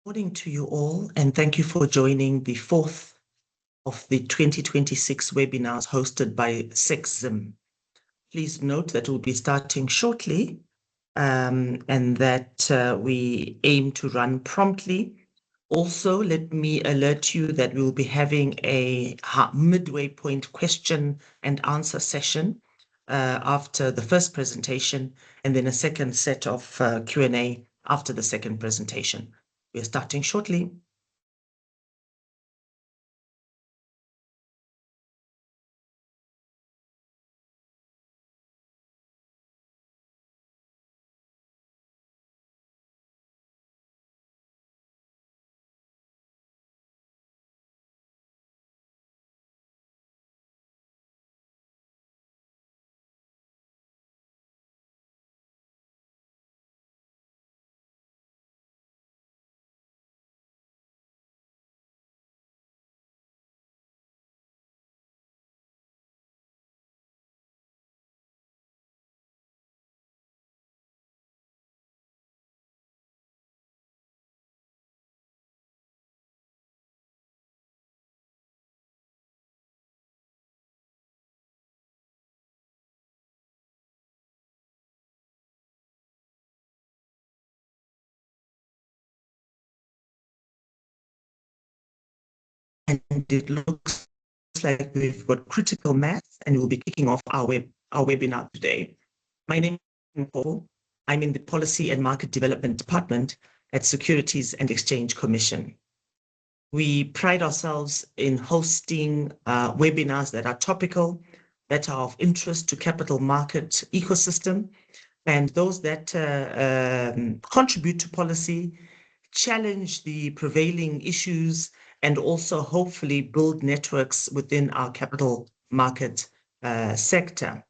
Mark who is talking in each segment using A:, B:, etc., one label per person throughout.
A: Morning to you all, and thank you for joining the fourth of the 2026 webinars hosted by SECZim. Please note that we'll be starting shortly and that we aim to run promptly. Also, let me alert you that we'll be having a midway point question and answer session after the first presentation, and then a second set of Q&A after the second presentation. We're starting shortly. And it looks like we've got critical mass, and we'll be kicking off our webinar today. My name is Paul. I'm in the Policy and Market Development Department at Securities and Exchange Commission. We pride ourselves in hosting webinars that are topical, that are of interest to capital market ecosystem, and those that contribute to policy, challenge the prevailing issues, and also hopefully build networks within our capital market sector.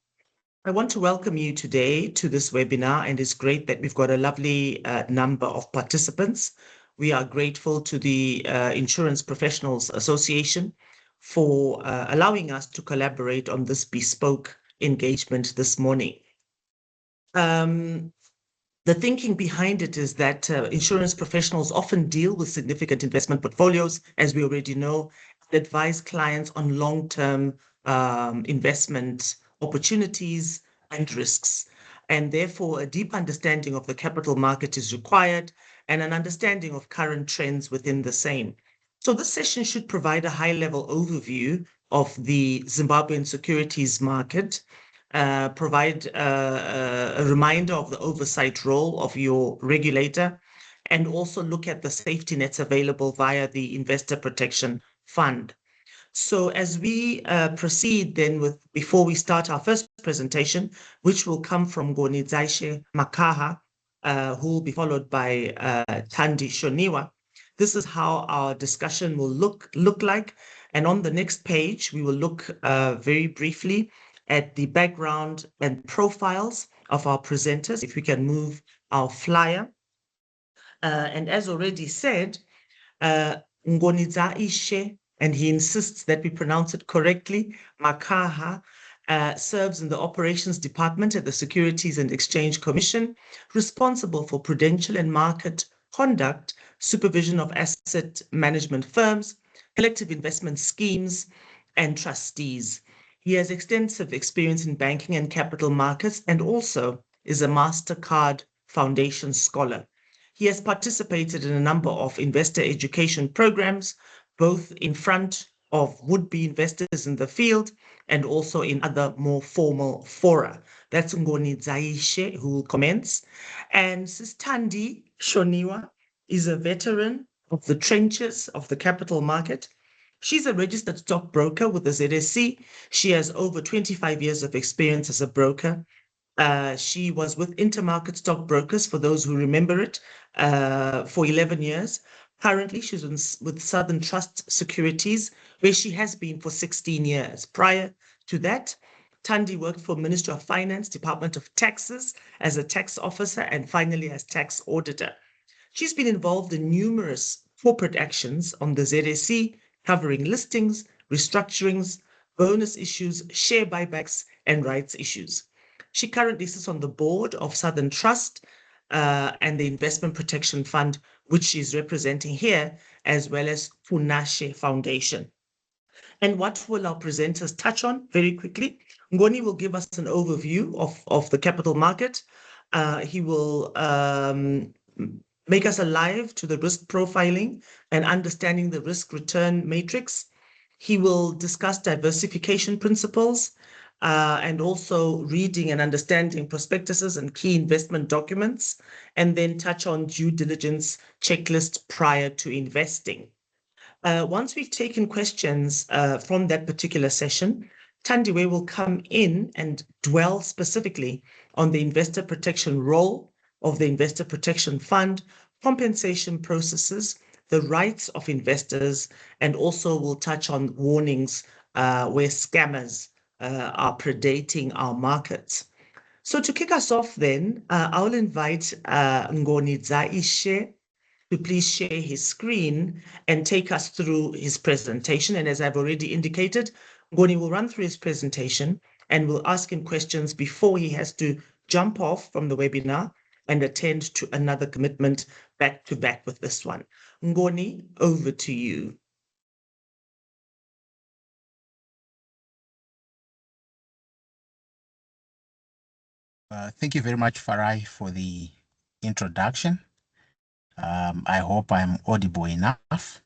A: I want to welcome you today to this webinar, and it's great that we've got a lovely number of participants. We are grateful to the Insurance Professionals Association for allowing us to collaborate on this bespoke engagement this morning. The thinking behind it is that insurance professionals often deal with significant investment portfolios, as we already know, and advise clients on long-term investment opportunities and risks. And therefore, a deep understanding of the capital market is required and an understanding of current trends within the same. So this session should provide a high-level overview of the Zimbabwean securities market, provide a reminder of the oversight role of your regulator, and also look at the safety nets available via the Investor Protection Fund. So as we proceed then before we start our first presentation, which will come from Ngonizaishe Makaha, who will be followed by Thandi Shoniwa, this is how our discussion will look like. And on the next page, we will look very briefly at the background and profiles of our presenters, if we can move our flyer. And as already said, Ngonizaishe, and he insists that we pronounce it correctly, Makaha, serves in the Operations Department at the Securities and Exchange Commission, responsible for prudential and market conduct, supervision of asset management firms, collective investment schemes, and trustees. He has extensive experience in banking and capital markets and also is a MasterCard Foundation scholar. He has participated in a number of investor education programs, both in front of would-be investors in the field and also in other more formal fora. That's Ngonizaishe, who will commence. And Sis Thandi Shoniwa is a veteran of the trenches of the capital market. She's a registered stockbroker with the ZSC. She has over 25 years of experience as a broker. She was with Intermarket Stockbrokers, for those who remember it, for 11 years. Currently, she's with Southern Trust Securities, where she has been for 16 years. Prior to that, Thandi worked for Ministry of Finance, Department of Taxes, as a tax officer, and finally as tax auditor. She's been involved in numerous corporate actions on the ZSC, covering listings, restructurings, bonus issues, share buybacks, and rights issues. She currently sits on the board of Southern Trust, and the Investment Protection Fund, which she's representing here, as well as Funashe Foundation. And what will our presenters touch on very quickly? Ngoni will give us an overview of the capital market. He will make us alive to the risk profiling and understanding the risk return matrix. He will discuss diversification principles and also reading and understanding prospectuses and key investment documents, and then touch on due diligence checklist prior to investing. Once we've taken questions from that particular session, Tandiwe will come in and dwell specifically on the investor protection role of the Investor Protection Fund, compensation processes, the rights of investors, and also will touch on warnings where scammers are predating our markets. So to kick us off then, I'll invite Ngoni Zaishe to please share his screen and take us through his presentation. And as I've already indicated, Ngoni will run through his presentation and we'll ask him questions before he has to jump off from the webinar and attend to another commitment back to back with this one. Ngoni, over to you.
B: Thank you very much, Farai, for the introduction. I hope I'm audible enough.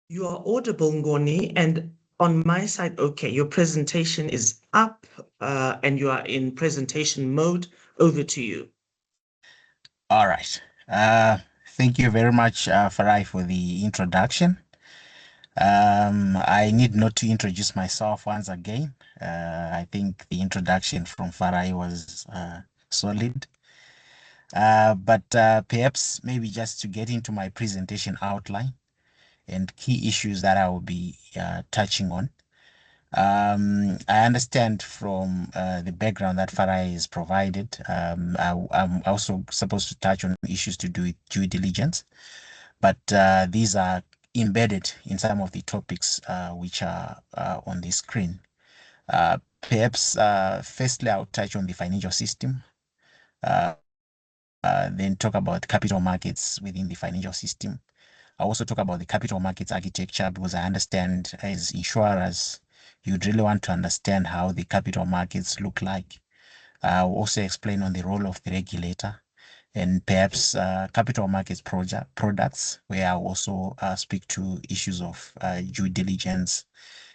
A: You are audible, Ngoni, and on my side, okay, your presentation is up and you are in presentation mode. Over to you.
B: All right. Thank you very much, Farai, for the introduction. I need not to introduce myself once again. I think the introduction from Farai was solid. But perhaps maybe just to get into my presentation outline and key issues that I will be touching on. I understand from the background that Farai has provided. I'm also supposed to touch on issues to do with due diligence, but these are embedded in some of the topics which are on the screen. Perhaps firstly, I'll touch on the financial system, then talk about capital markets within the financial system. I also talk about the capital markets architecture because I understand as insurers, you'd really want to understand how the capital markets look like. I'll also explain on the role of the regulator and perhaps capital markets products, where I'll also speak to issues of due diligence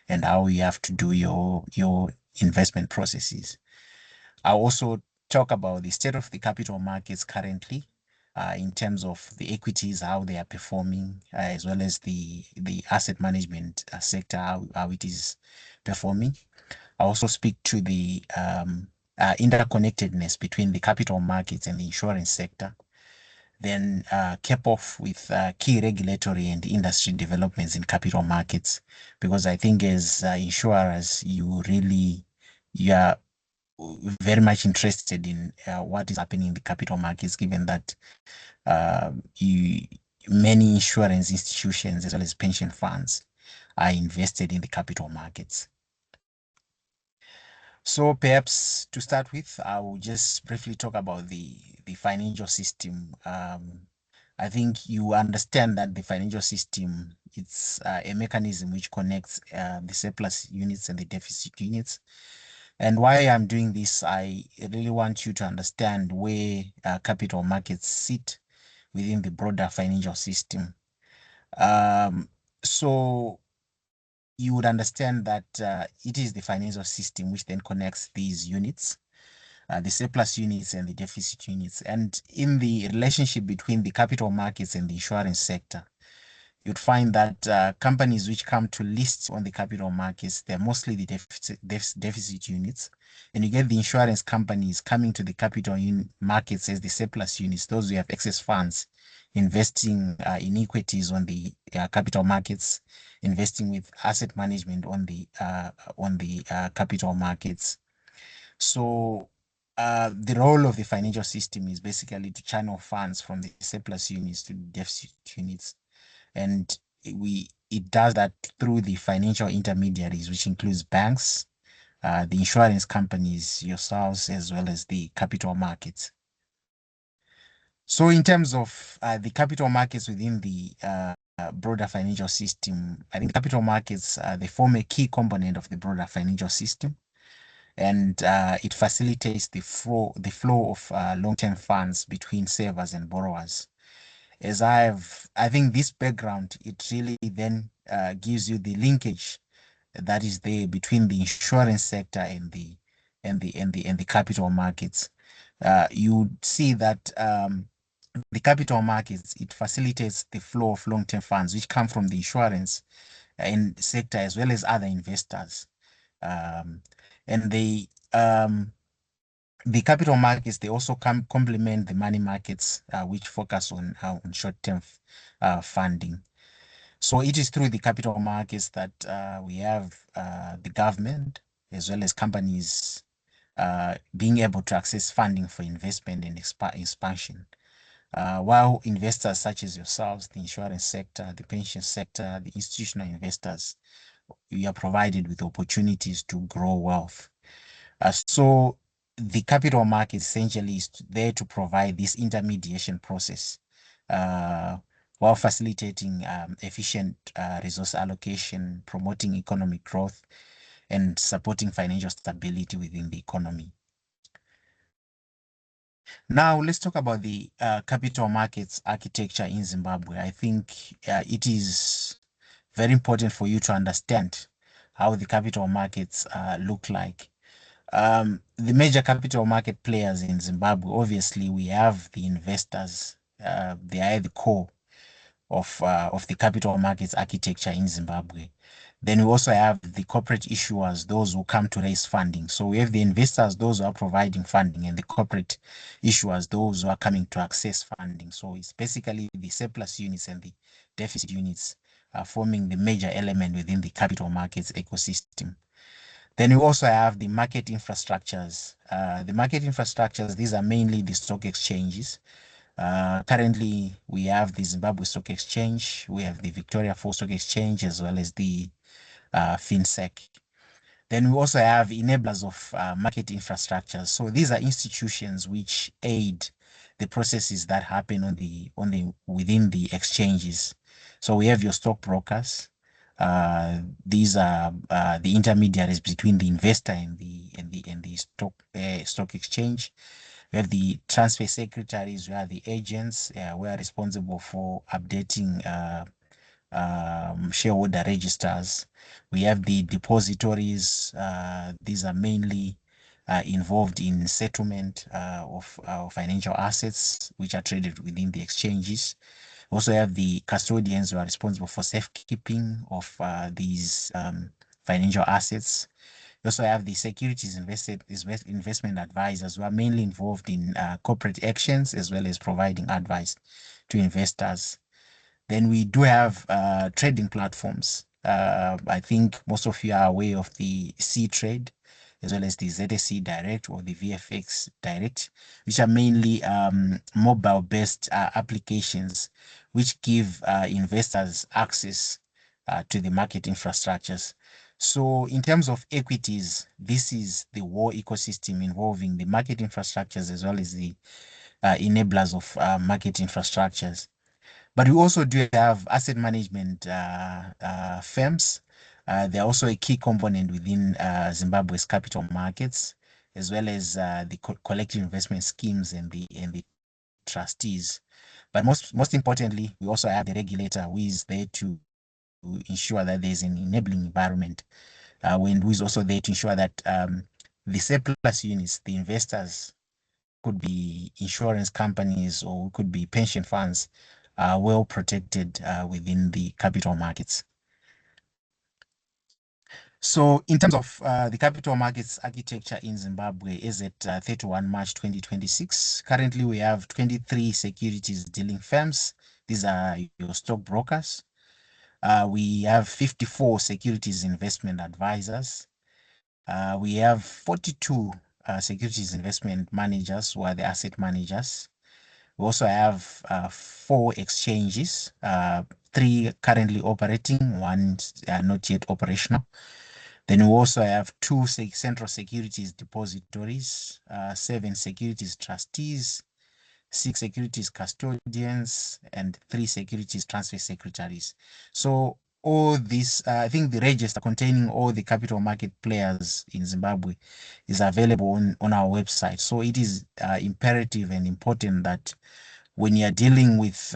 B: and how you have to do your investment processes. I'll also talk about the state of the capital markets currently, in terms of the equities, how they are performing, as well as the asset management sector, how it is performing. I also speak to the interconnectedness between the capital markets and the insurance sector. Then cap off with key regulatory and industry developments in capital markets, because I think as insurers, you are very much interested in what is happening in the capital markets, given that many insurance institutions as well as pension funds are invested in the capital markets. So perhaps to start with, I will just briefly talk about the financial system. I think you understand that the financial system, it's a mechanism which connects the surplus units and the deficit units. And why I'm doing this, I really want you to understand where capital markets sit within the broader financial system. So you would understand that it is the financial system which then connects these units, the surplus units and the deficit units. And in the relationship between the capital markets and the insurance sector, you'd find that companies which come to list on the capital markets, they're mostly the deficit units. And you get the insurance companies coming to the capital markets as the surplus units, those who have excess funds, investing in equities on the capital markets, investing with asset management on the capital markets. So the role of the financial system is basically to channel funds from the surplus units to the deficit units. And it does that through the financial intermediaries, which includes banks, the insurance companies, yourselves, as well as the capital markets. So in terms of the capital markets within the broader financial system, I think capital markets, they form a key component of the broader financial system, and it facilitates the flow of long-term funds between savers and borrowers. I think this background, it really then gives you the linkage that is there between the insurance sector and the capital markets. You see that the capital markets, it facilitates the flow of long-term funds which come from the insurance and sector as well as other investors. And the capital markets, they also complement the money markets, which focus on short-term funding. So it is through the capital markets that we have the government as well as companies being able to access funding for investment and expansion. While investors such as yourselves, the insurance sector, the pension sector, the institutional investors, you are provided with opportunities to grow wealth. So the capital market essentially is there to provide this intermediation process while facilitating efficient resource allocation, promoting economic growth, and supporting financial stability within the economy. Now, let's talk about the capital markets architecture in Zimbabwe. I think it is very important for you to understand how the capital markets look like. The major capital market players in Zimbabwe, obviously, we have the investors. They are the core of the capital markets architecture in Zimbabwe. Then we also have the corporate issuers, those who come to raise funding. So we have the investors, those who are providing funding, and the corporate issuers, those who are coming to access funding. So it's basically the surplus units and the deficit units forming the major element within the capital markets ecosystem. Then we also have the market infrastructures. The market infrastructures, these are mainly the stock exchanges. Currently, we have the Zimbabwe Stock Exchange, we have the Victoria Falls Stock Exchange, as well as the FinSec. Then we also have enablers of market infrastructures. So these are institutions which aid the processes that happen within the exchanges. So we have your stockbrokers. These are the intermediaries between the investor and the stock exchange. We have the transfer secretaries, we are the agents, we are responsible for updating shareholder registers. We have the depositories. These are mainly involved in settlement of financial assets which are traded within the exchanges. We also have the custodians who are responsible for safekeeping of these financial assets. We also have the securities investment advisors who are mainly involved in corporate actions as well as providing advice to investors. Then we do have trading platforms. I think most of you are aware of the C-Trade as well as the ZSC Direct or the VFX Direct, which are mainly mobile-based applications which give investors access to the market infrastructures. So in terms of equities, this is the whole ecosystem involving the market infrastructures as well as the enablers of market infrastructures. But we also do have asset management firms. They're also a key component within Zimbabwe's capital markets, as well as the collective investment schemes and the trustees. But most importantly, we also have the regulator who is there to ensure that there's an enabling environment, who is also there to ensure that the surplus units, the investors, could be insurance companies or could be pension funds, are well protected within the capital markets. So in terms of the capital markets architecture in Zimbabwe is at 31 March 2026. Currently, we have 23 securities dealing firms. These are your stockbrokers. We have 54 securities investment advisors. We have 42 securities investment managers who are the asset managers. We also have 4 exchanges, 3 currently operating, 1 not yet operational. Then we also have 2 central securities depositories, 7 securities trustees, 6 securities custodians, and 3 securities transfer secretaries. So all this, I think the register containing all the capital market players in Zimbabwe is available on our website. So it is imperative and important that when you are dealing with,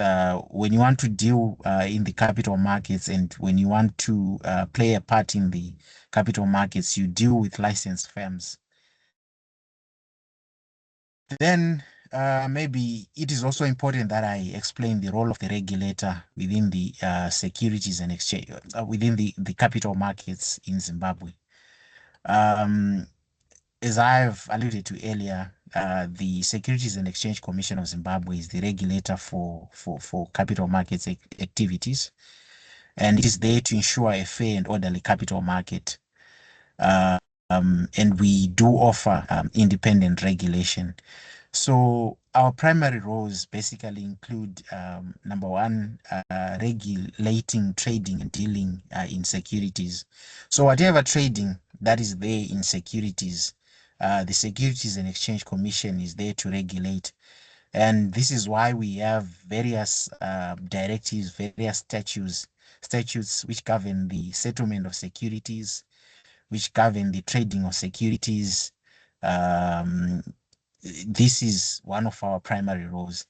B: when you want to deal in the capital markets, and when you want to play a part in the capital markets, you deal with licensed firms. Then maybe it is also important that I explain the role of the regulator within the securities and exchange, within the capital markets in Zimbabwe. As I've alluded to earlier, the Securities and Exchange Commission of Zimbabwe is the regulator for capital markets activities, and it is there to ensure a fair and orderly capital market. And we do offer independent regulation. So our primary roles basically include, number one, regulating trading and dealing in securities. So whatever trading that is there in securities, the Securities and Exchange Commission is there to regulate. And this is why we have various directives, various statutes which govern the settlement of securities, which govern the trading of securities. This is one of our primary roles.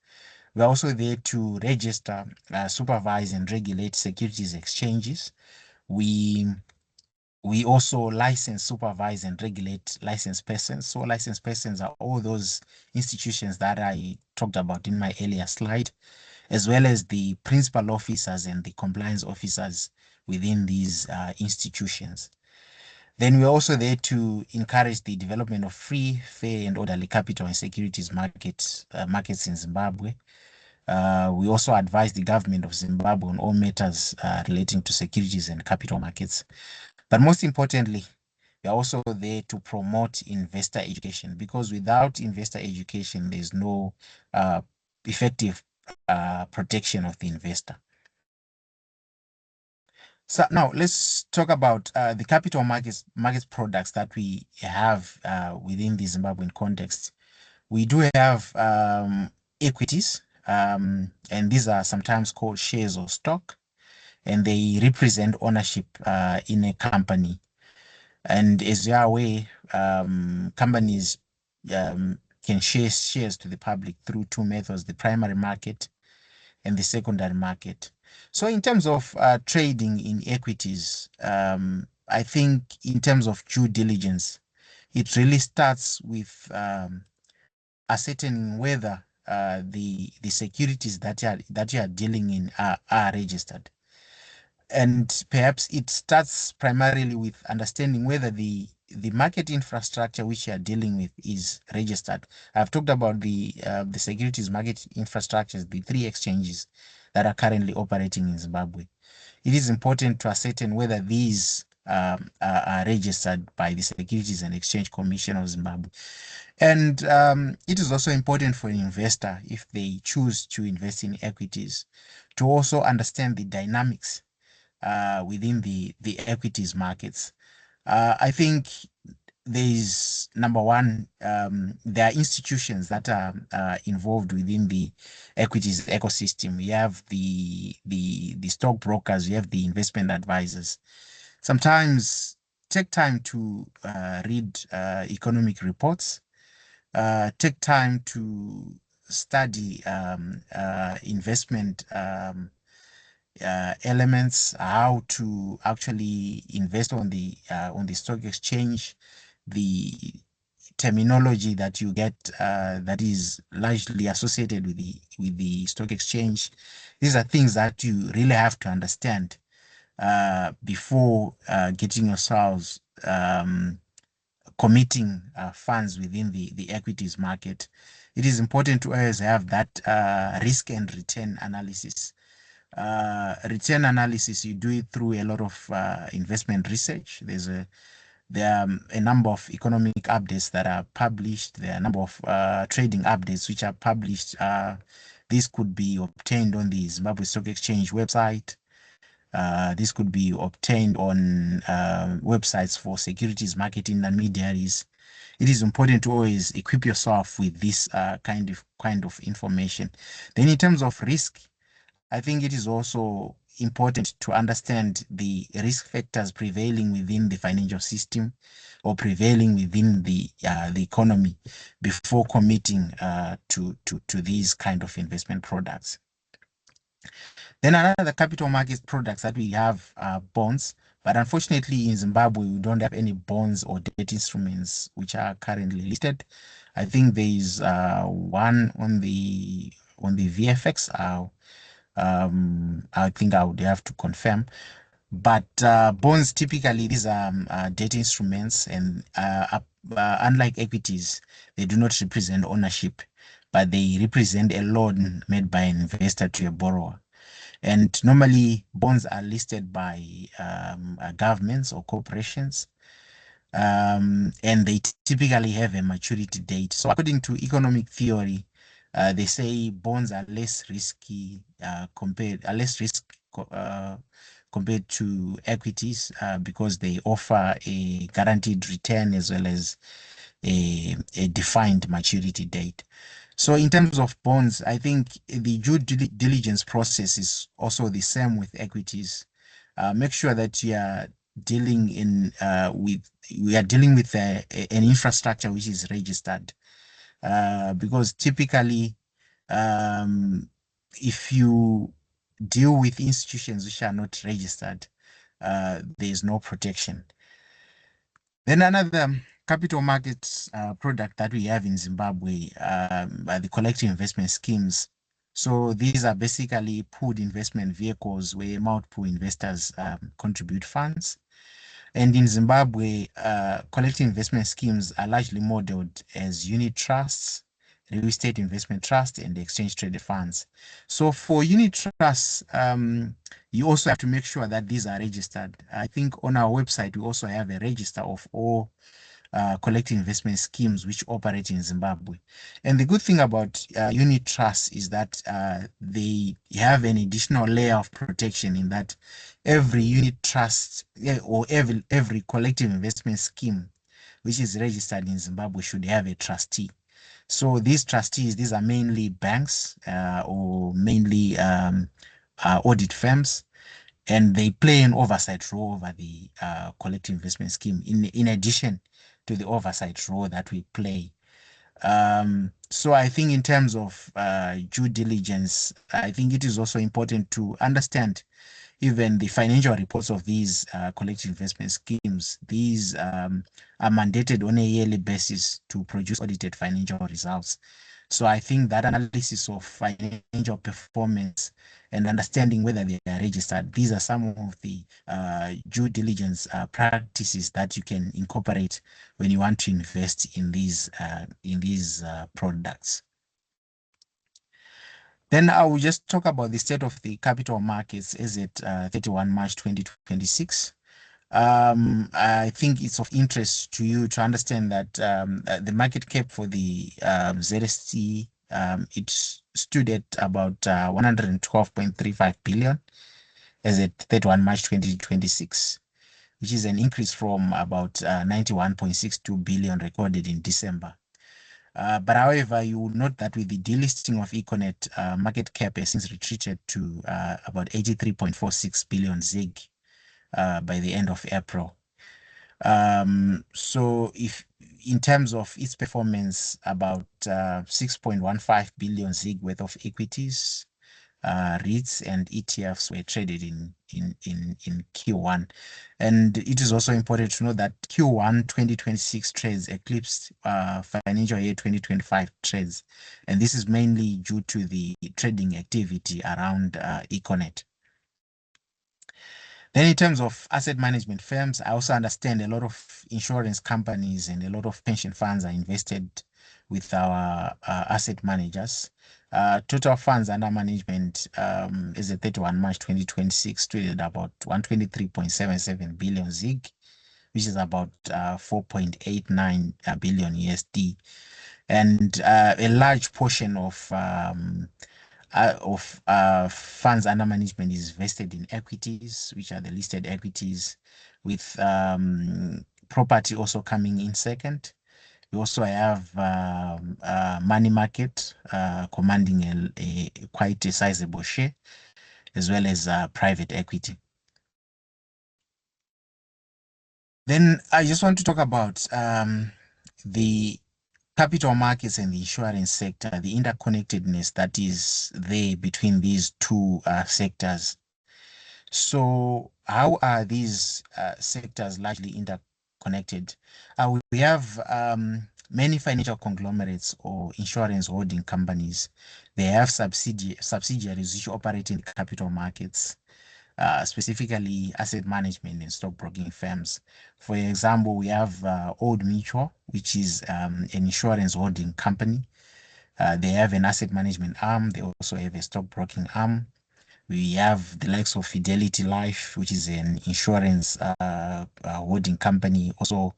B: We're also there to register, supervise, and regulate securities exchanges. We also license, supervise, and regulate licensed persons. So licensed persons are all those institutions that I talked about in my earlier slide, as well as the principal officers and the compliance officers within these institutions. Then we're also there to encourage the development of free, fair, and orderly capital and securities markets in Zimbabwe. We also advise the government of Zimbabwe on all matters relating to securities and capital markets. But most importantly, we are also there to promote investor education, because without investor education, there's no effective protection of the investor. So now let's talk about the capital markets products that we have within the Zimbabwean context. We do have equities, and these are sometimes called shares of stock, and they represent ownership in a company. And as you are aware, companies can share shares to the public through two methods: the primary market and the secondary market. So in terms of trading in equities, I think in terms of due diligence, it really starts with ascertaining whether the securities that you are dealing in are registered. And perhaps it starts primarily with understanding whether the market infrastructure which you are dealing with is registered. I've talked about the securities market infrastructures, the 3 exchanges that are currently operating in Zimbabwe. It is important to ascertain whether these are registered by the Securities and Exchange Commission of Zimbabwe. And it is also important for an investor, if they choose to invest in equities, to also understand the dynamics within the equities markets. I think there is, number one, there are institutions that are involved within the equities ecosystem. You have the stockbrokers, you have the investment advisors. Sometimes take time to read economic reports, take time to study investment elements, how to actually invest on the stock exchange, the terminology that you get that is largely associated with the stock exchange. These are things that you really have to understand before getting yourselves committing funds within the equities market. It is important to always have that risk and return analysis. Return analysis, you do it through a lot of investment research. There are a number of economic updates that are published. There are a number of trading updates which are published. This could be obtained on the Zimbabwe Stock Exchange website. This could be obtained on websites for securities market intermediaries. it is important to always equip yourself with this kind of information. Then in terms of risk, I think it is also important to understand the risk factors prevailing within the financial system or prevailing within the economy before committing to these kind of investment products. Then another capital market products that we have are bonds, but unfortunately in Zimbabwe we don't have any bonds or debt instruments which are currently listed. I think there is one on the VFX. I think I would have to confirm. But bonds, typically, these are debt instruments, and unlike equities, they do not represent ownership, but they represent a loan made by an investor to a borrower. And normally, bonds are listed by governments or corporations, and they typically have a maturity date. So according to economic theory, they say bonds are less risky compared to equities because they offer a guaranteed return as well as a defined maturity date. So in terms of bonds, I think the due diligence process is also the same with equities. Make sure that you are dealing with an infrastructure which is registered, because typically if you deal with institutions which are not registered, there is no protection. Then another capital markets product that we have in Zimbabwe are the collective investment schemes. So these are basically pooled investment vehicles where multiple investors contribute funds. And in Zimbabwe, collective investment schemes are largely modeled as unit trusts, real estate investment trust, and exchange traded funds. So for unit trusts, you also have to make sure that these are registered. I think on our website, we also have a register of all collective investment schemes which operate in Zimbabwe. And the good thing about unit trusts is that they have an additional layer of protection in that every unit trust or every collective investment scheme which is registered in Zimbabwe should have a trustee. So these trustees, these are mainly banks or mainly audit firms, and they play an oversight role over the collective investment scheme in addition to the oversight role that we play. So I think in terms of due diligence, I think it is also important to understand even the financial reports of these collective investment schemes. These are mandated on a yearly basis to produce audited financial results. So I think that analysis of financial performance and understanding whether they are registered, these are some of the due diligence practices that you can incorporate when you want to invest in these products. Then I will just talk about the state of the capital markets as at 31 March 2026. I think it's of interest to you to understand that the market cap for the ZST, it stood at about 112.35 billion as at 31 March 2026, which is an increase from about 91.62 billion recorded in December. But however, you will note that with the delisting of Econet, market cap has since retreated to about 83.46 billion ZiG by the end of April. So if in terms of its performance, about 6.15 billion ZiG worth of equities, REITs and ETFs were traded in Q1. And it is also important to know that Q1 2026 trades eclipsed financial year 2025 trades. And this is mainly due to the trading activity around Econet. Then in terms of asset management firms, I also understand a lot of insurance companies and a lot of pension funds are invested with our asset managers. Total funds under management is at 31 March 2026 stood at about 123.77 billion ZiG, which is about 4.89 billion USD. And a large portion of funds under management is vested in equities, which are the listed equities, with property also coming in second. We also have money market commanding quite a sizable share, as well as private equity. Then I just want to talk about the capital markets and the insurance sector, the interconnectedness that is there between these two sectors. So how are these sectors largely interconnected? We have many financial conglomerates or insurance holding companies. They have subsidiaries which operate in capital markets, specifically asset management and stockbroking firms. For example, we have Old Mutual, which is an insurance holding company. They have an asset management arm. They also have a stockbroking arm. We have the likes of Fidelity Life, which is an insurance holding company, also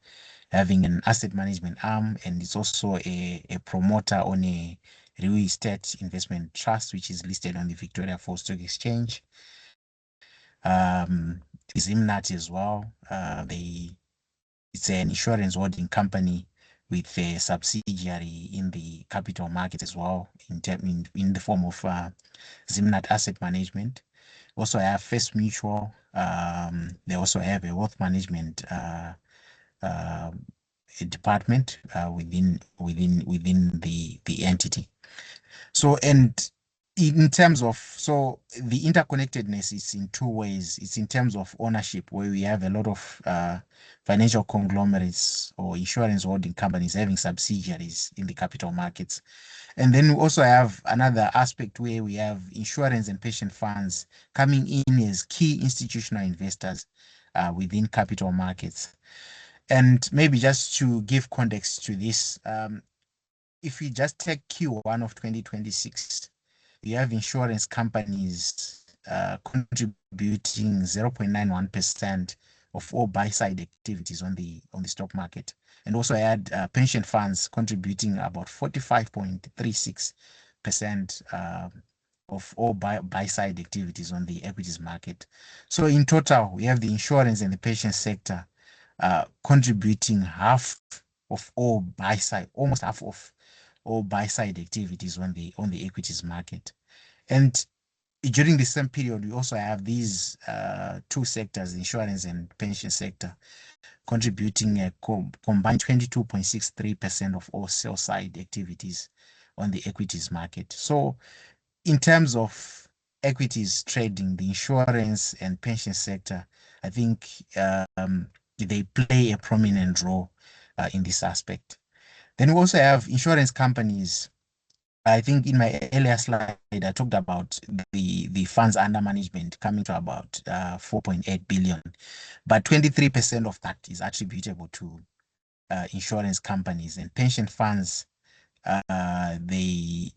B: having an asset management arm, and it's also a promoter on a real estate investment trust, which is listed on the Victoria Falls Stock Exchange. SECZim as well. It's an insurance holding company with a subsidiary in the capital market as well, in the form of Zimnat Asset Management. Also, I have First Mutual. They also have a wealth management a department within the entity. So, and in terms of, so the interconnectedness is in two ways. It's in terms of ownership, where we have a lot of financial conglomerates or insurance holding companies having subsidiaries in the capital markets. And then we also have another aspect where we have insurance and pension funds coming in as key institutional investors within capital markets. And maybe just to give context to this, if we just take Q1 of 2026, we have insurance companies contributing 0.91% of all buy-side activities on the stock market. And also I had pension funds contributing about 45.36% of all buy-side activities on the equities market. So in total, we have the insurance and the pension sector contributing half of all buy-side, almost half of all buy-side activities on the equities market. And during the same period, we also have these two sectors, insurance and pension sector, contributing a combined 22.63% of all sell-side activities on the equities market. So in terms of equities trading, the insurance and pension sector, I think they play a prominent role in this aspect. Then we also have insurance companies. I think in my earlier slide, I talked about the funds under management coming to about 4.8 billion, but 23% of that is attributable to insurance companies, and pension funds, they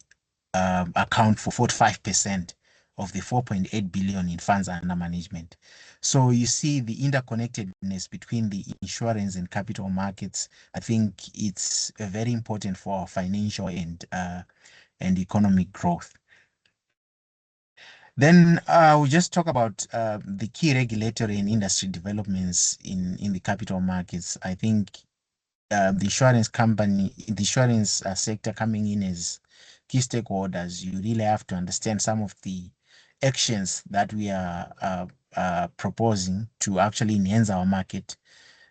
B: account for 45% of the 4.8 billion in funds under management. So you see the interconnectedness between the insurance and capital markets. I think it's very important for our financial and economic growth. Then we just talk about the key regulatory and industry developments in the capital markets. I think the insurance sector coming in as key stakeholders, you really have to understand some of the actions that we are proposing to actually enhance our market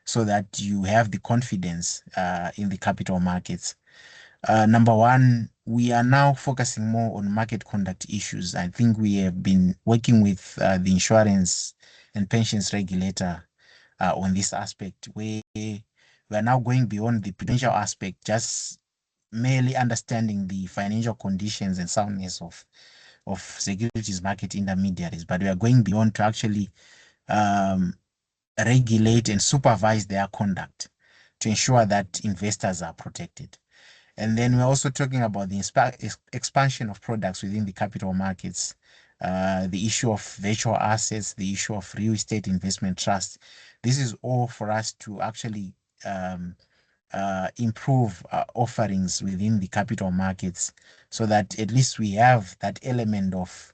B: so that you have the confidence in the capital markets. Number one, we are now focusing more on market conduct issues. I think we have been working with the insurance and pensions regulator on this aspect, where we are now going beyond the prudential aspect, just merely understanding the financial conditions and soundness of securities market intermediaries, but we are going beyond to actually regulate and supervise their conduct to ensure that investors are protected. And then we're also talking about the expansion of products within the capital markets, the issue of virtual assets, the issue of real estate investment trust. This is all for us to actually improve offerings within the capital markets so that at least we have that element of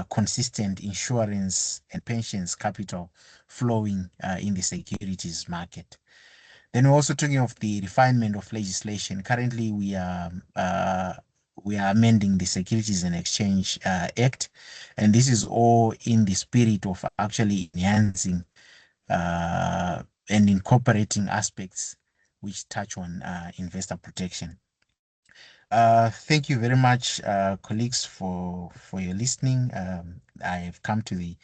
B: consistent insurance and pensions capital flowing in the securities market. Then we're also talking of the refinement of legislation. Currently, we are amending the Securities and Exchange Act, and this is all in the spirit of actually enhancing and incorporating aspects which touch on investor protection. Thank you very much, colleagues, for your listening. I have come to the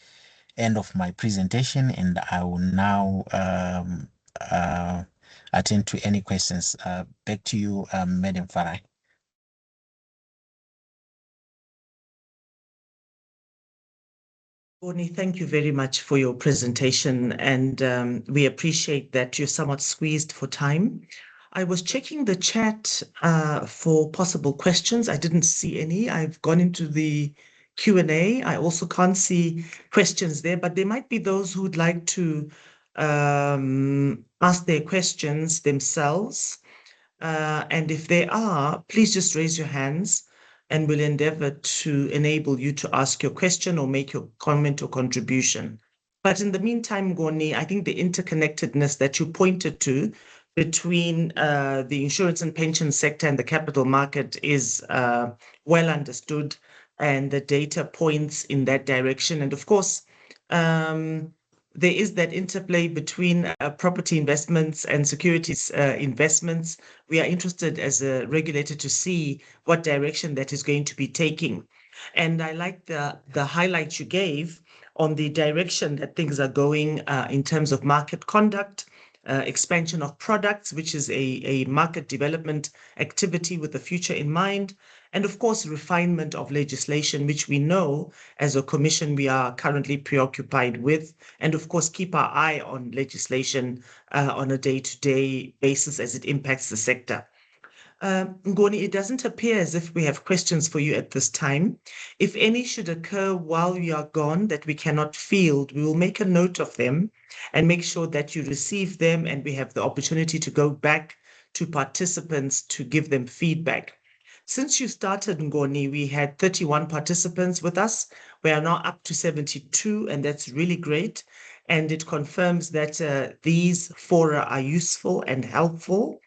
B: end of my presentation, and I will now attend to any questions. Back to you, Madam Farai.
A: Bonnie, thank you very much for your presentation, and we appreciate that you're somewhat squeezed for time. I was checking the chat for possible questions. I didn't see any. I've gone into the Q&A. I also can't see questions there, but there might be those who would like to ask their questions themselves. And if there are, please just raise your hands and we'll endeavor to enable you to ask your question or make your comment or contribution. But in the meantime, Ngoni, I think the interconnectedness that you pointed to between the insurance and pension sector and the capital market is well understood, and the data points in that direction. And of course, there is that interplay between property investments and securities investments. We are interested as a regulator to see what direction that is going to be taking. And I like the highlight you gave on the direction that things are going in terms of market conduct, expansion of products, which is a market development activity with the future in mind, and of course, refinement of legislation, which we know as a commission we are currently preoccupied with, and of course, keep our eye on legislation on a day-to-day basis as it impacts the sector. Ngoni, it doesn't appear as if we have questions for you at this time. If any should occur while you are gone that we cannot field, we will make a note of them and make sure that you receive them and we have the opportunity to go back to participants to give them feedback. Since you started, Ngoni, we had 31 participants with us. We are now up to 72, and that's really great. And it confirms that these fora are useful and helpful.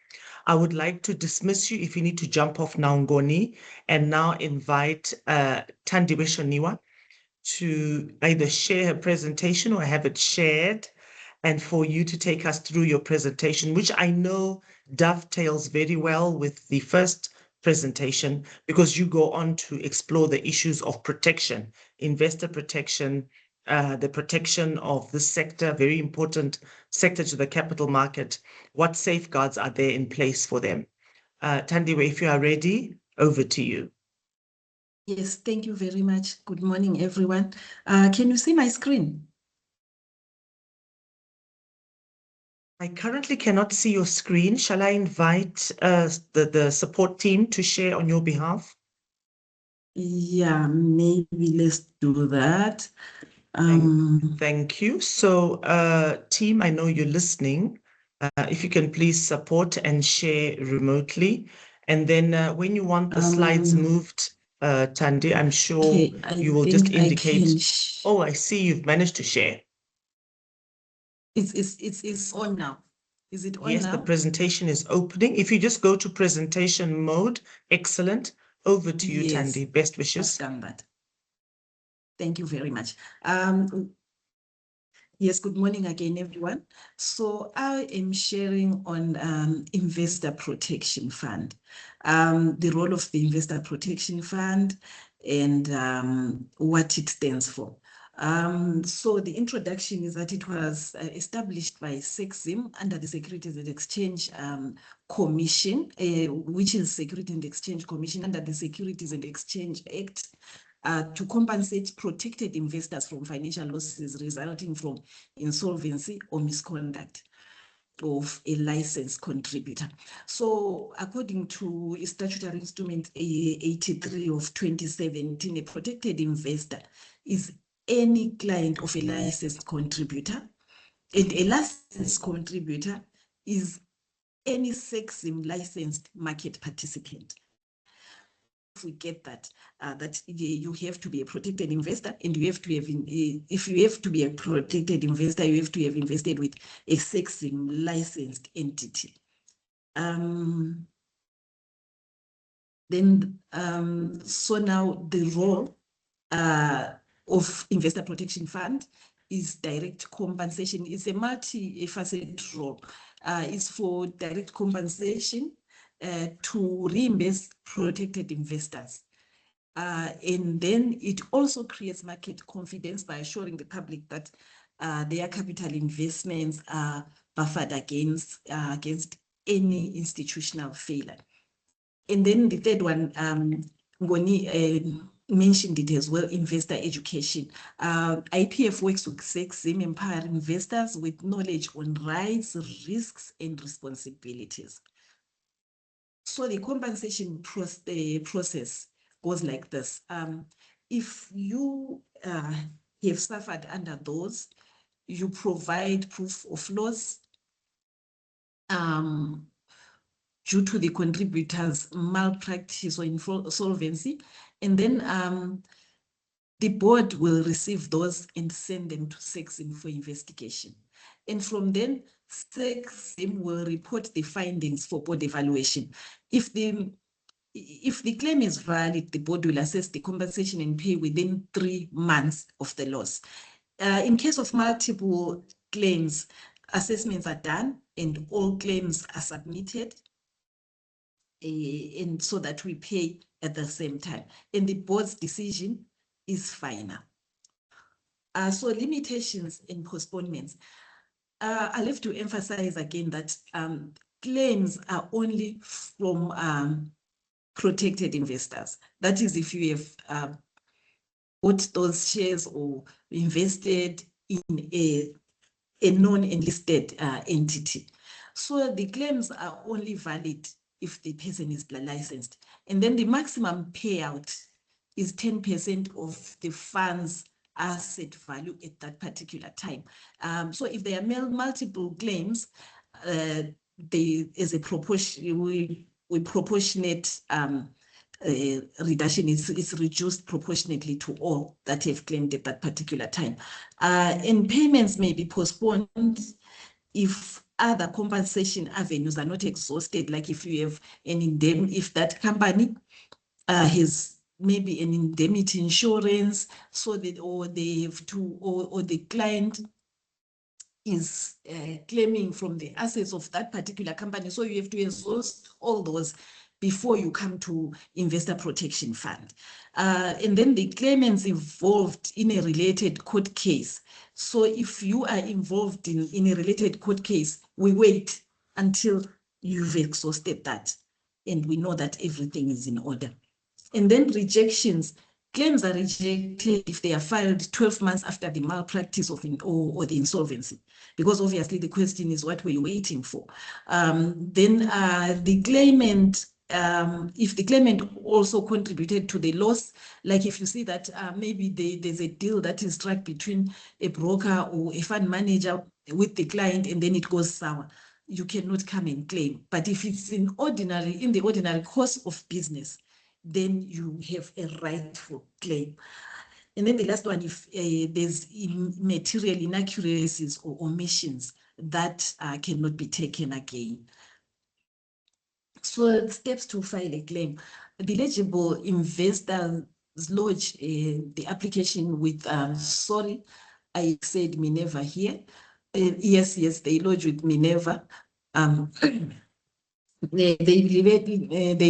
A: I would like to dismiss you if you need to jump off now, Ngoni, and now invite Thandiwe Shoniwa to either share her presentation or have it shared, and for you to take us through your presentation, which I know dovetails very well with the first presentation, because you go on to explore the issues of protection, investor protection, the protection of this sector, very important sector to the capital market. What safeguards are there in place for them? Thandiwe, if you are ready, over to you.
C: Yes, thank you very much. Good morning, everyone. Can you see my screen?
A: I currently cannot see your screen. Shall I invite the support team to share on your behalf?
C: Yeah, maybe let's do that.
A: Thank you. So, team, I know you're listening. If you can please support and share remotely. And then when you want the slides moved, Thandi, I'm sure
C: okay,
A: you will just indicate. Oh, I see you've managed to share.
C: It's on now. Is it on
A: yes,
C: now?
A: The presentation is opening. If you just go to presentation mode, excellent. Over to you,
C: Yes,
A: Thandi. Best wishes.
C: I've done that. Thank you very much. Yes, good morning again, everyone. So I am sharing on Investor Protection Fund, the role of the Investor Protection Fund and what it stands for. So the introduction is that it was established by SECZim under the Securities and Exchange Commission, which is Securities and Exchange Commission under the Securities and Exchange Act, to compensate protected investors from financial losses resulting from insolvency or misconduct of a licensed contributor. So according to Statutory Instrument 83 of 2017, a protected investor is any client of a licensed contributor, and a licensed contributor is any SECZim licensed market participant. we get that, that you have to be a protected investor, and you have to have, if you have to be a protected investor, you have to have invested with a SECZim licensed entity. So now the role of Investor Protection Fund is direct compensation. It's a multi-faceted role. It's for direct compensation to reimburse protected investors. And then it also creates market confidence by assuring the public that their capital investments are buffered against any institutional failure. And then the third one, Ngoni mentioned it as well, investor education. IPF works with SECZim, empowering investors with knowledge on rights, risks, and responsibilities. So the compensation process goes like this. If you have suffered under those, you provide proof of loss due to the contributor's malpractice or insolvency, and then the board will receive those and send them to SECZim for investigation. And from then, SECZim will report the findings for board evaluation. If the claim is valid, the board will assess the compensation and pay within 3 months of the loss. In case of multiple claims, assessments are done and all claims are submitted, and so that we pay at the same time. And the board's decision is final. So limitations and postponements. I'll have to emphasize again that claims are only from protected investors. That is, if you have bought those shares or invested in a non-enlisted entity. So the claims are only valid if the person is licensed. And then the maximum payout is 10% of the fund's asset value at that particular time. So if there are multiple claims, there is a proportion, we proportionate reduction is reduced proportionately to all that have claimed at that particular time. And payments may be postponed if other compensation avenues are not exhausted, like if you have an if that company has maybe an indemnity insurance, so that, or they have to, or the client is claiming from the assets of that particular company. So you have to exhaust all those before you come to Investor Protection Fund. And then the claimants involved in a related court case. So if you are involved in a related court case, we wait until you've exhausted that and we know that everything is in order. And then rejections. Claims are rejected if they are filed 12 months after the malpractice or the insolvency, because obviously the question is what we're waiting for. Then the claimant, if the claimant also contributed to the loss, like if you see that maybe there's a deal that is struck between a broker or a fund manager with the client and then it goes sour, you cannot come and claim. But if it's in the ordinary course of business, then you have a rightful claim. And then the last one, if there's material inaccuracies or omissions that cannot be taken again. So steps to file a claim. The eligible investors lodge the application with, sorry, I said Minerva here. Yes, they lodge with Minerva. They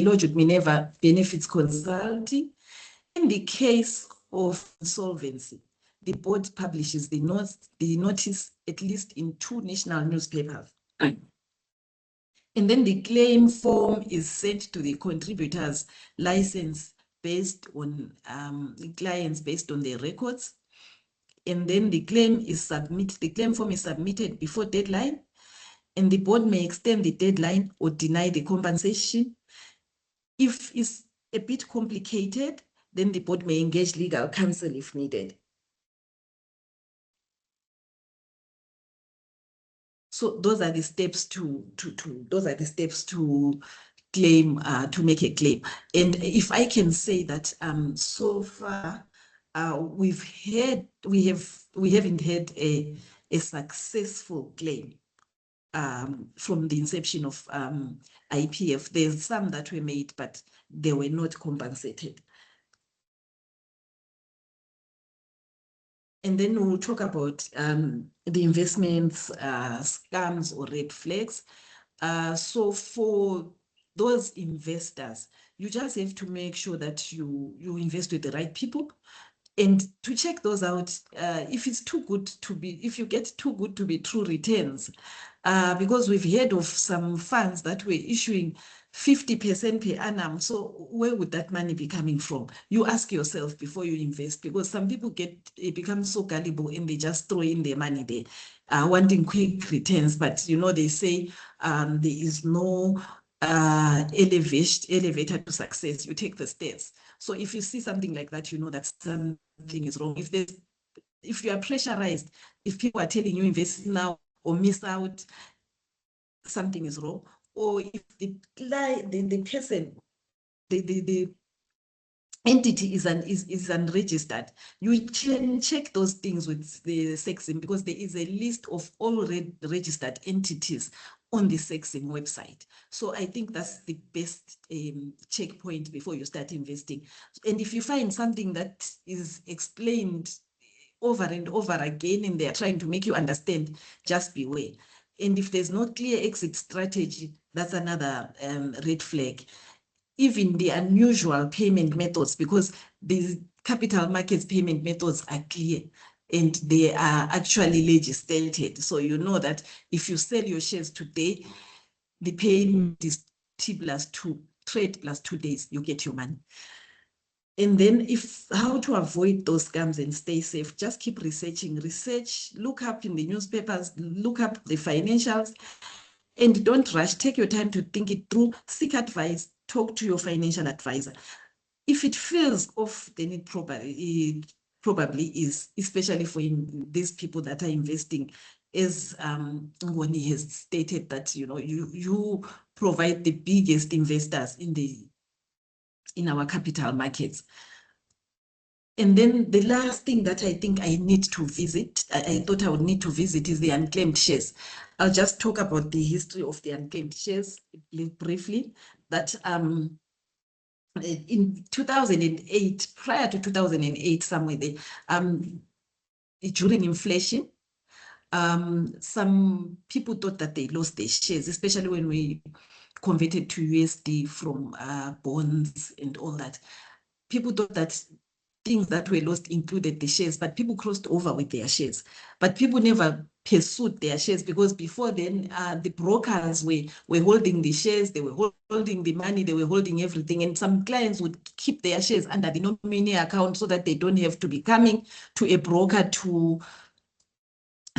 C: lodge with Minerva Benefits Consulting. In the case of insolvency, the board publishes the notice at least in 2 national newspapers. And then the claim form is sent to the contributors' license based on clients based on their records. And then the claim form is submitted before deadline. And the board may extend the deadline or deny the compensation. If it's a bit complicated, then the board may engage legal counsel if needed. So those are the steps to claim, to make a claim. And if I can say that so far we haven't had a successful claim from the inception of IPF. There's some that were made, but they were not compensated. And then we'll talk about the investments, scams or red flags. So for those investors, you just have to make sure that you invest with the right people. And to check those out, if it's too good to be, if you get too good to be true returns, because we've heard of some funds that were issuing 50% per annum. So where would that money be coming from? You ask yourself before you invest, because some people become so gullible and they just throw in their money there, wanting quick returns. But they say there is no elevator to success. You take the steps. So if you see something like that, you know that something is wrong. If you are pressurized, if people are telling you invest now or miss out, something is wrong. Or if the person, the entity is unregistered, you can check those things with the SECZim, because there is a list of all registered entities on the SECZim website. So I think that's the best checkpoint before you start investing. And if you find something that is explained over and over again and they're trying to make you understand, just beware. And if there's no clear exit strategy, that's another red flag. Even the unusual payment methods, because the capital markets payment methods are clear and they are actually legislated. So you know that if you sell your shares today, the payment is T+2, trade +2 days, you get your money. And then how to avoid those scams and stay safe, just keep researching, look up in the newspapers, look up the financials, and don't rush. Take your time to think it through, seek advice, talk to your financial advisor. If it feels off, then it probably is, especially for these people that are investing. As Ngoni has stated that, you provide the biggest investors in our capital markets. And then the last thing that I think I need to visit, I thought I would need to visit, is the unclaimed shares. I'll just talk about the history of the unclaimed shares briefly. That in 2008, prior to 2008, somewhere there, during inflation, some people thought that they lost their shares, especially when we converted to USD from bonds and all that. People thought that things that were lost included the shares, but people crossed over with their shares. But people never pursued their shares, because before then, the brokers were holding the shares, they were holding the money, they were holding everything. And some clients would keep their shares under the nominee account so that they don't have to be coming to a broker to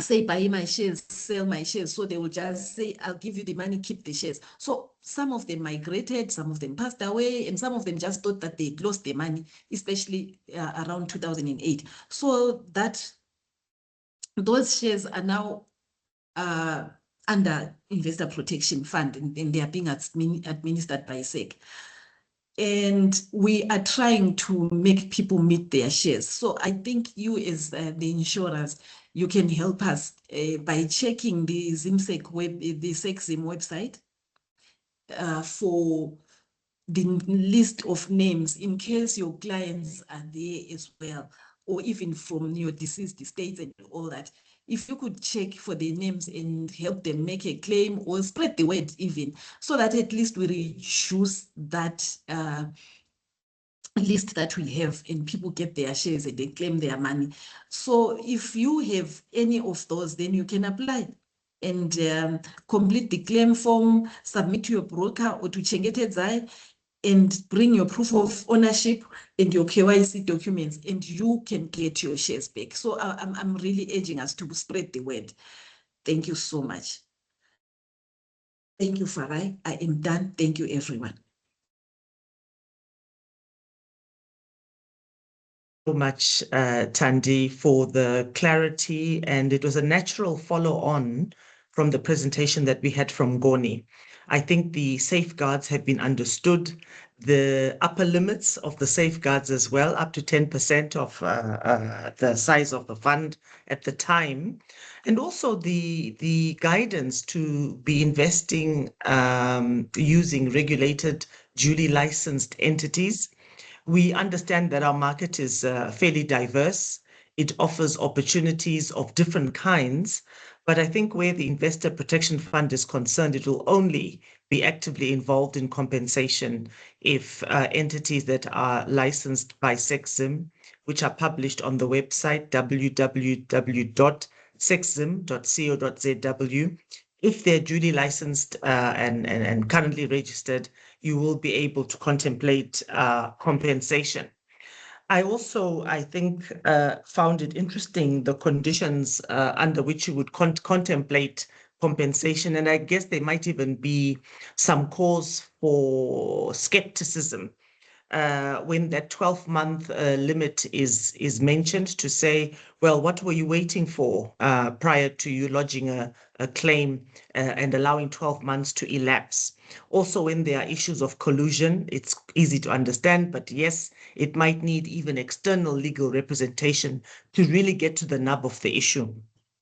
C: say, buy my shares, sell my shares. So they will just say, I'll give you the money, keep the shares. So some of them migrated, some of them passed away, and some of them just thought that they'd lost their money, especially around 2008. So those shares are now under Investor Protection Fund, and they are being administered by SEC. And we are trying to make people meet their shares. So I think you, as the insurers, you can help us by checking the SECZim website for the list of names, in case your clients are there as well, or even from your deceased estates and all that. If you could check for the names and help them make a claim, or spread the word even, so that at least we reduce that list that we have, and people get their shares and they claim their money. So if you have any of those, then you can apply and complete the claim form, submit to your broker or to SECZim, and bring your proof of ownership and your KYC documents, and you can get your shares back. So I'm really urging us to spread the word. Thank you so much. Thank you, Farai. I am done. Thank you, everyone.
A: So much, Thandi, for the clarity, and it was a natural follow-on from the presentation that we had from Ngoni. I think the safeguards have been understood, the upper limits of the safeguards as well, up to 10% of the size of the fund at the time, and also the guidance to be investing using regulated, duly licensed entities. We understand that our market is fairly diverse. It offers opportunities of different kinds, but I think where the Investor Protection Fund is concerned, it will only be actively involved in compensation if entities that are licensed by SECZim, which are published on the website www.secdzim.co.zw, if they're duly licensed and currently registered, you will be able to contemplate compensation. I also, I think, found it interesting, the conditions under which you would contemplate compensation. And I guess there might even be some cause for skepticism when that 12-month limit is mentioned, to say, well, what were you waiting for prior to you lodging a claim and allowing 12 months to elapse? Also, when there are issues of collusion, it's easy to understand, but yes, it might need even external legal representation to really get to the nub of the issue.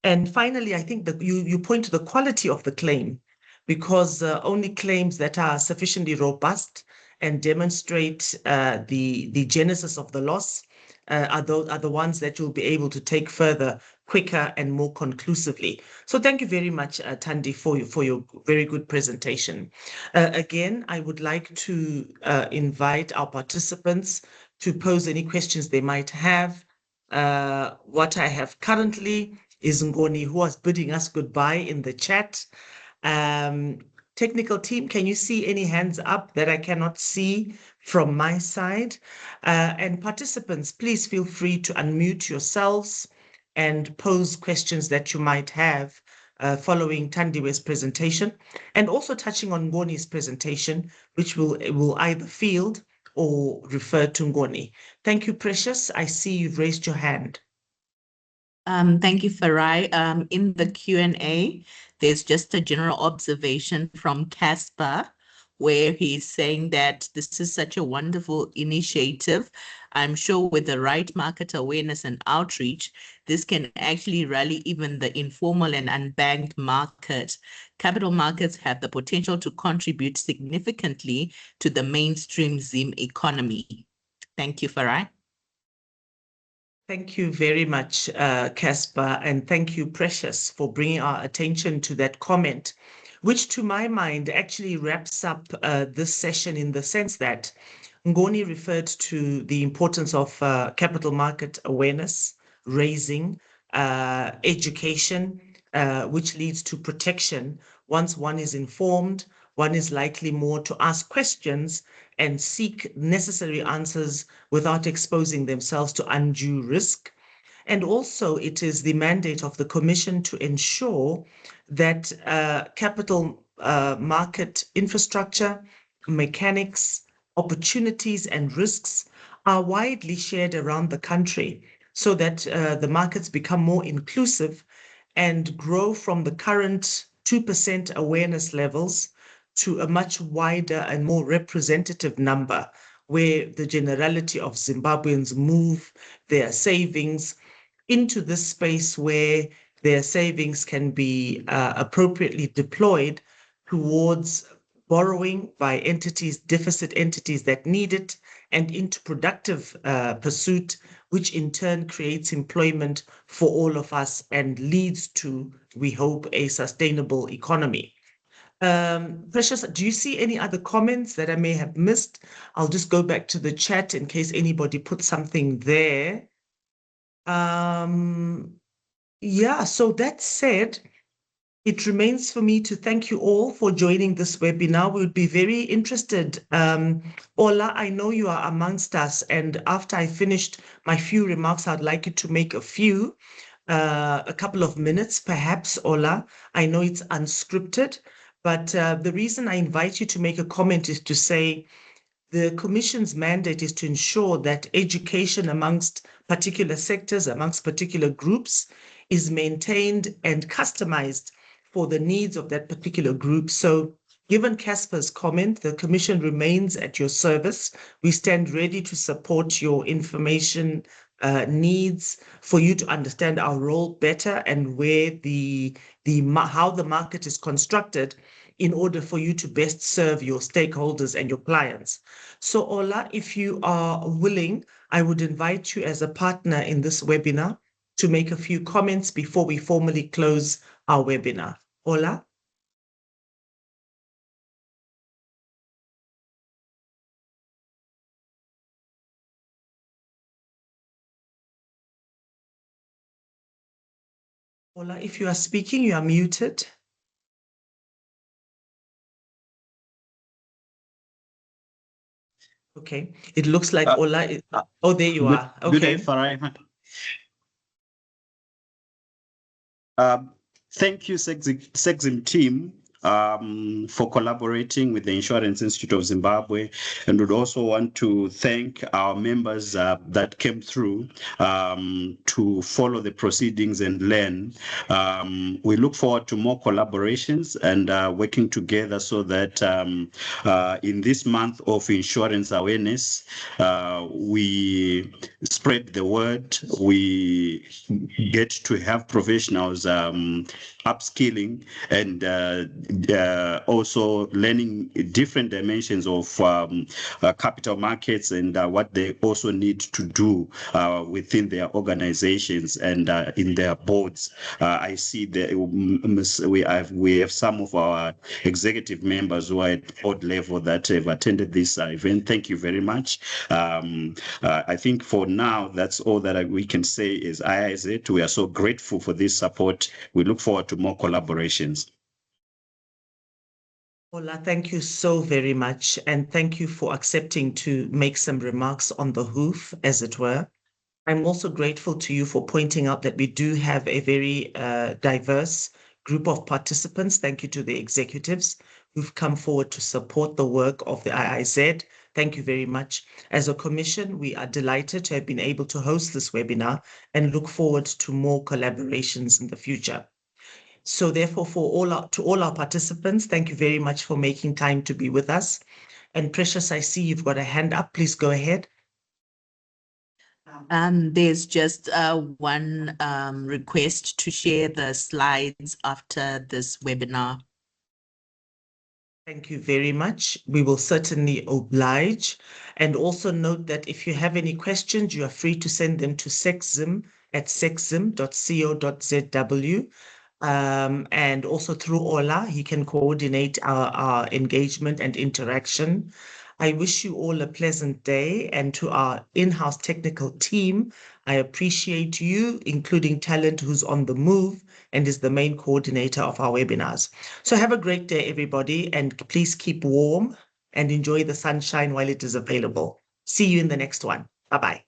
A: And finally, I think that you point to the quality of the claim, because only claims that are sufficiently robust and demonstrate the genesis of the loss are the ones that you'll be able to take further quicker and more conclusively. So thank you very much, Thandi, for your very good presentation. Again, I would like to invite our participants to pose any questions they might have. What I have currently is Ngoni, who was bidding us goodbye in the chat. Technical team, can you see any hands up that I cannot see from my side? And participants, please feel free to unmute yourselves and pose questions that you might have following Thandiwe's presentation, and also touching on Ngoni's presentation, which will either field or refer to Ngoni. Thank you, Precious. I see you've raised your hand.
D: Thank you, Farai. In the Q&A, there's just a general observation from Casper, where he's saying that this is such a wonderful initiative. I'm sure with the right market awareness and outreach, this can actually rally even the informal and unbanked market. Capital markets have the potential to contribute significantly to the mainstream Zim economy. Thank you, Farai.
A: Thank you very much, Casper, and thank you, Precious, for bringing our attention to that comment, which to my mind actually wraps up this session, in the sense that Ngoni referred to the importance of capital market awareness, raising, education, which leads to protection. Once one is informed, one is likely more to ask questions and seek necessary answers without exposing themselves to undue risk. And also, it is the mandate of the Commission to ensure that capital market infrastructure, mechanics, opportunities and risks are widely shared around the country, so that the markets become more inclusive and grow from the current 2% awareness levels to a much wider and more representative number, where the generality of Zimbabweans move their savings into this space where their savings can be appropriately deployed towards borrowing by entities, deficit entities that need it, and into productive pursuit, which in turn creates employment for all of us and leads to, we hope, a sustainable economy. Precious, do you see any other comments that I may have missed? I'll just go back to the chat in case anybody put something there. Yeah, so that said, it remains for me to thank you all for joining this webinar. We would be very interested. Ola, I know you are amongst us, and after I finished my few remarks, I'd like you to make a couple of minutes, perhaps, Ola. I know it's unscripted, but the reason I invite you to make a comment is to say the Commission's mandate is to ensure that education amongst particular sectors, amongst particular groups, is maintained and customized for the needs of that particular group. So Given Casper's comment, the Commission remains at your service. We stand ready to support your information needs for you to understand our role better and where how the market is constructed in order for you to best serve your stakeholders and your clients. So Ola, if you are willing, I would invite you as a partner in this webinar to make a few comments before we formally close our webinar. Ola? Ola, if you are speaking, you are muted. Okay, it looks like Ola is, oh, there you are. Okay.
E: Good day, Farai. Thank you, SECZim team, for collaborating with the Insurance Institute of Zimbabwe, and would also want to thank our members that came through to follow the proceedings and learn. We look forward to more collaborations and working together so that in this month of insurance awareness, we spread the word, we get to have professionals upskilling and also learning different dimensions of capital markets and what they also need to do within their organizations and in their boards. I see that we have some of our executive members who are at board level that have attended this event. Thank you very much. I think for now, that's all that we can say is IIZ. We are so grateful for this support. We look forward to more collaborations.
A: Ola, thank you so very much. And thank you for accepting to make some remarks on the hoof, as it were. I'm also grateful to you for pointing out that we do have a very diverse group of participants. Thank you to the executives who've come forward to support the work of the IIZ. Thank you very much. As a commission, we are delighted to have been able to host this webinar and look forward to more collaborations in the future. So therefore, to all our participants, thank you very much for making time to be with us. And Precious, I see you've got a hand up. Please go ahead.
D: There's just one request to share the slides after this webinar.
A: Thank you very much. We will certainly oblige. And also note that if you have any questions, you are free to send them to SECZim at seczim.co.zw. And also through Ola, he can coordinate our engagement and interaction. I wish you all a pleasant day, and to our in-house technical team, I appreciate you, including Talent, who's on the move and is the main coordinator of our webinars. So have a great day, everybody, and please keep warm and enjoy the sunshine while it is available. See you in the next one. Bye-bye.